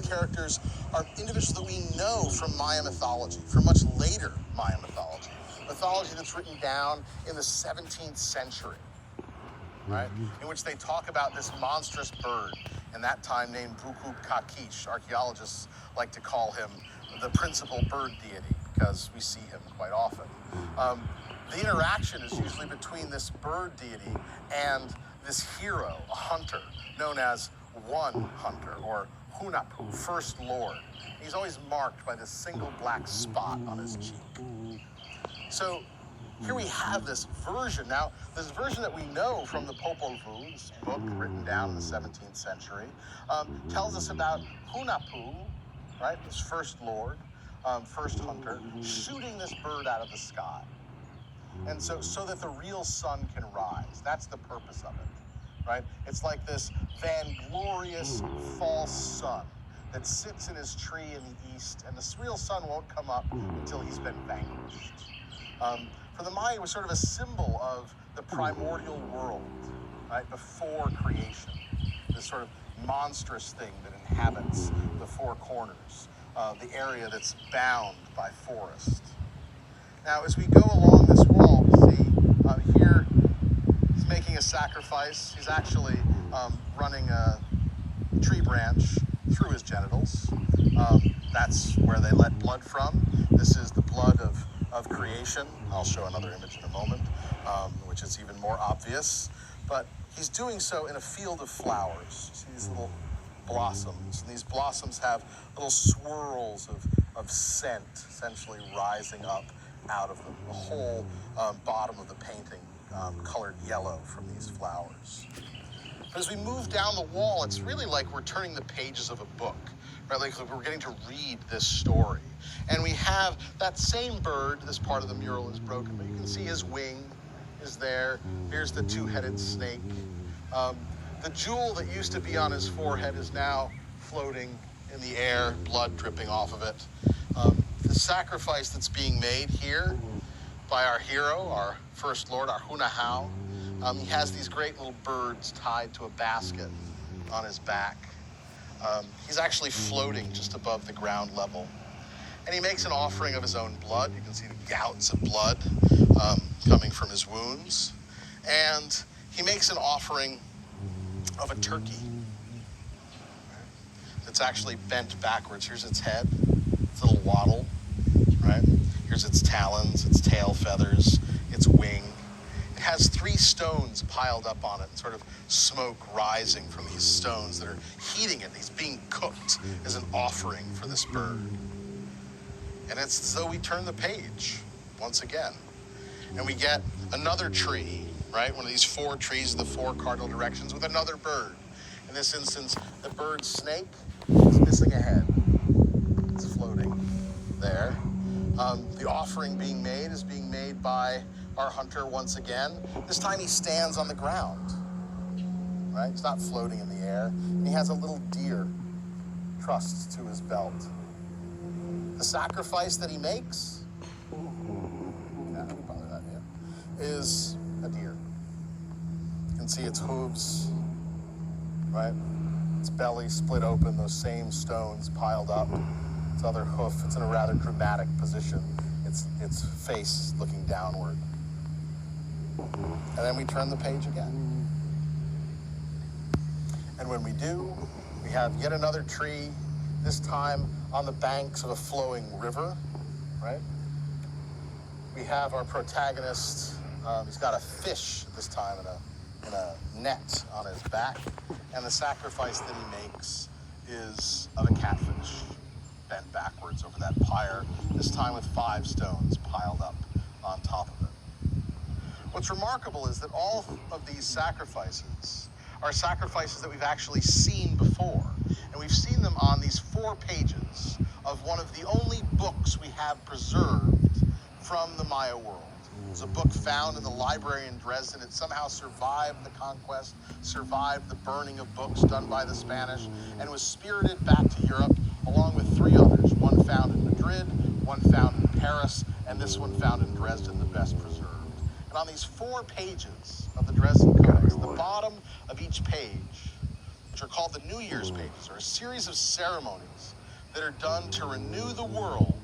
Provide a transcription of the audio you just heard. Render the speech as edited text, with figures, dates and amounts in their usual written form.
characters are individuals that we know from Maya mythology, from much later Maya mythology. Mythology that's written down in the 17th century, right? In which they talk about this monstrous bird, in that time named Bukub Kakish. Archaeologists like to call him the principal bird deity, because we see him quite often. The interaction is usually between this bird deity and this hero, a hunter, known as One Hunter, or Hunahpu, First Lord. He's always marked by this single black spot on his cheek. So here we have this version. Now, this version that we know from the Popol Vuh, this book written down in the 17th century, tells us about Hunahpu, right, this First Lord, First Hunter, shooting this bird out of the sky. And so that the real sun can rise. That's the purpose of it, right? It's like this vainglorious false sun that sits in his tree in the east, and the real sun won't come up until he's been vanquished. For the Maya, it was sort of a symbol of the primordial world, right, before creation. This sort of monstrous thing that inhabits the four corners, the area that's bound by forest. Now, as we go along this wall, we see here he's making a sacrifice. He's actually running a tree branch through his genitals. That's where they let blood from. This is the blood of creation. I'll show another image in a moment, which is even more obvious. But he's doing so in a field of flowers. See these little blossoms, and these blossoms have little swirls of scent essentially rising up out of them. The whole bottom of the painting colored yellow from these flowers. But as we move down the wall, it's really like we're turning the pages of a book, right? Like we're getting to read this story. And we have that same bird. This part of the mural is broken, but you can see his wing is there. Here's the two-headed snake. The jewel that used to be on his forehead is now floating in the air, blood dripping off of it. The sacrifice that's being made here by our hero, our First Lord, our Hunahau, he has these great little birds tied to a basket on his back. He's actually floating just above the ground level. And he makes an offering of his own blood. You can see the gouts of blood coming from his wounds. And he makes an offering of a turkey. It's actually bent backwards. Here's its head, its little waddle, right? Here's its talons, its tail feathers, its wing. It has 3 stones piled up on it, and sort of smoke rising from these stones that are heating it. He's being cooked as an offering for this bird. And it's as though we turn the page once again. And we get another tree, right? One of these 4 trees in the 4 cardinal directions with another bird. In this instance, the bird snake is missing a head. It's floating there. The offering being made is being made by our hunter once again. This time he stands on the ground, right? He's not floating in the air. And he has a little deer trussed to his belt. The sacrifice that he makes, is a deer. You can see its hooves, right? Its belly split open, those same stones piled up. Its other hoof, it's in a rather dramatic position. Its face looking downward. And then we turn the page again. And when we do, we have yet another tree, this time on the banks of a flowing river, right? We have our protagonist, he's got a fish this time in a net on his back, and the sacrifice that he makes is of a catfish bent backwards over that pyre, this time with 5 stones piled up on top of it. What's remarkable is that all of these sacrifices are sacrifices that we've actually seen before, and we've seen them on these 4 pages of one of the only books we have preserved from the Maya world. It's a book found in the library in Dresden. It somehow survived the conquest, survived the burning of books done by the Spanish, and was spirited back to Europe along with 3 others, one found in Madrid, one found in Paris, and this one found in Dresden, the best preserved. And on these 4 pages of the Dresden Codex, the bottom of each page which are called the New Year's pages, are a series of ceremonies that are done to renew the world